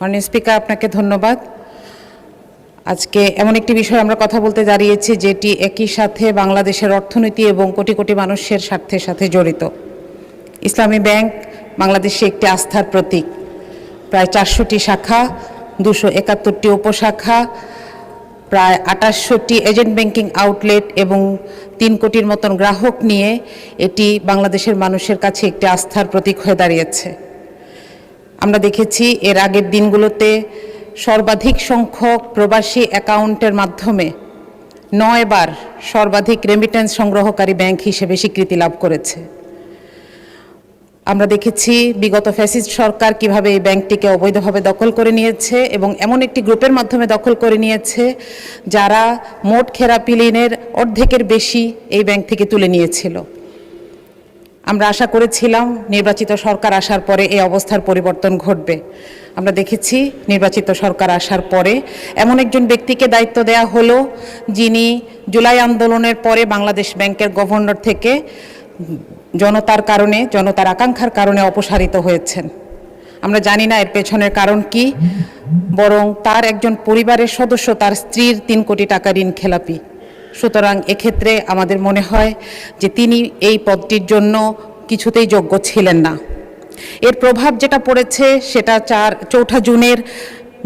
মাননীয় স্পিকার, আপনাকে ধন্যবাদ। আজকে এমন একটি বিষয়ে আমরা কথা বলতে দাঁড়িয়েছি যেটি একই সাথে বাংলাদেশের অর্থনীতি এবং কোটি কোটি মানুষের স্বার্থের সাথে জড়িত। ইসলামী ব্যাংক বাংলাদেশে একটি আস্থার প্রতীক। প্রায় 400টি শাখা, 271টি উপশাখা, প্রায় 2800টি এজেন্ট ব্যাংকিং আউটলেট এবং 3 কোটির মতন গ্রাহক নিয়ে এটি বাংলাদেশের মানুষের কাছে একটি আস্থার প্রতীক হয়ে দাঁড়িয়েছে। আমরা দেখেছি এর আগের দিনগুলোতে সর্বাধিক সংখ্যক প্রবাসী অ্যাকাউন্টের মাধ্যমে 9 বার সর্বাধিক রেমিটেন্স সংগ্রহকারী ব্যাংক হিসেবে স্বীকৃতি লাভ করেছে। আমরা দেখেছি বিগত ফ্যাসিস্ট সরকার কিভাবে এই ব্যাংকটিকে অবৈধভাবে দখল করে নিয়েছে এবং এমন একটি গ্রুপের মাধ্যমে দখল করে নিয়েছে যারা মোট খেলাপি ঋণের অর্ধেকের বেশি এই ব্যাংক থেকে তুলে নিয়েছিল। আমরা আশা করেছিলাম নির্বাচিত সরকার আসার পরে এই অবস্থার পরিবর্তন ঘটবে। আমরা দেখেছি নির্বাচিত সরকার আসার পরে এমন একজন ব্যক্তিকে দায়িত্ব দেয়া হলো যিনি জুলাই আন্দোলনের পরে বাংলাদেশ ব্যাংকের গভর্নর থেকে জনতার আকাঙ্ক্ষার কারণে অপসারিত হয়েছেন। আমরা জানি না এর পেছনের কারণ কি, বরং তার একজন পরিবারের সদস্য, তার স্ত্রীর 3 কোটি টাকা ঋণ খেলাপি। সুতরাং এক্ষেত্রে আমাদের মনে হয় যে তিনি এই পদটির জন্য কিছুতেই যোগ্য ছিলেন না। এর প্রভাব যেটা পড়েছে সেটা 4 জুনের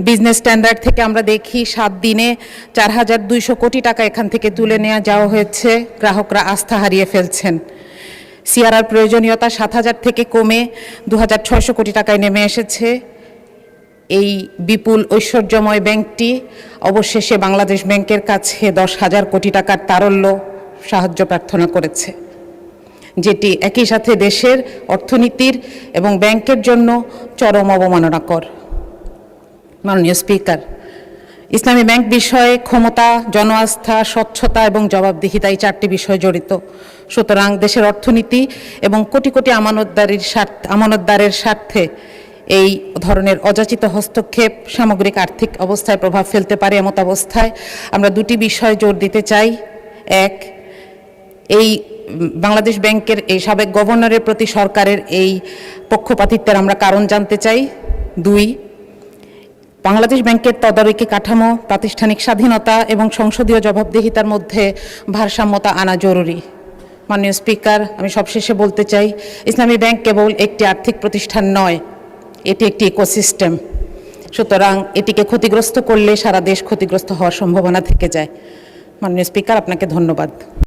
বিজনেস স্ট্যান্ডার্ড থেকে আমরা দেখি 7 দিনে 4200 কোটি টাকা এখান থেকে তুলে নেওয়া যাওয়া হয়েছে। গ্রাহকরা আস্থা হারিয়ে ফেলছেন। সিআরআর প্রয়োজনীয়তা 7000 থেকে কমে 2600 কোটি টাকায় নেমে এসেছে। এই বিপুল ঐশ্বর্যময় ব্যাংকটি অবশেষে বাংলাদেশ ব্যাংকের কাছে 10,000 কোটি টাকার তারল্য সাহায্য প্রার্থনা করেছে, যেটি একই সাথে দেশের অর্থনীতির এবং ব্যাংকের জন্য চরম অবমাননাকর। মাননীয় স্পিকার, ইসলামী ব্যাংক বিষয়ে ক্ষমতা, জনআস্থা, স্বচ্ছতা এবং জবাবদিহিতা এই 4টি বিষয় জড়িত। সুতরাং দেশের অর্থনীতি এবং কোটি কোটি আমানতদারের স্বার্থে এই ধরনের অযাচিত হস্তক্ষেপ সামগ্রিক আর্থিক অবস্থায় প্রভাব ফেলতে পারে। এমত অবস্থায় আমরা 2টি বিষয় জোর দিতে চাই। এক, এই বাংলাদেশ ব্যাংকের এই সাবেক গভর্নরের প্রতি সরকারের এই পক্ষপাতিত্বের আমরা কারণ জানতে চাই। 2, বাংলাদেশ ব্যাংকের তদারকি কাঠামো, প্রাতিষ্ঠানিক স্বাধীনতা এবং সংসদীয় জবাবদিহিতার মধ্যে ভারসাম্যতা আনা জরুরি। মাননীয় স্পিকার, আমি সবশেষে বলতে চাই, ইসলামী ব্যাংক কেবল একটি আর্থিক প্রতিষ্ঠান নয়, এটি একটি ইকোসিস্টেম। সুতরাং এটিকে ক্ষতিগ্রস্ত করলে সারা দেশ ক্ষতিগ্রস্ত হওয়ার সম্ভাবনা থেকে যায়। মাননীয় স্পিকার, আপনাকে ধন্যবাদ।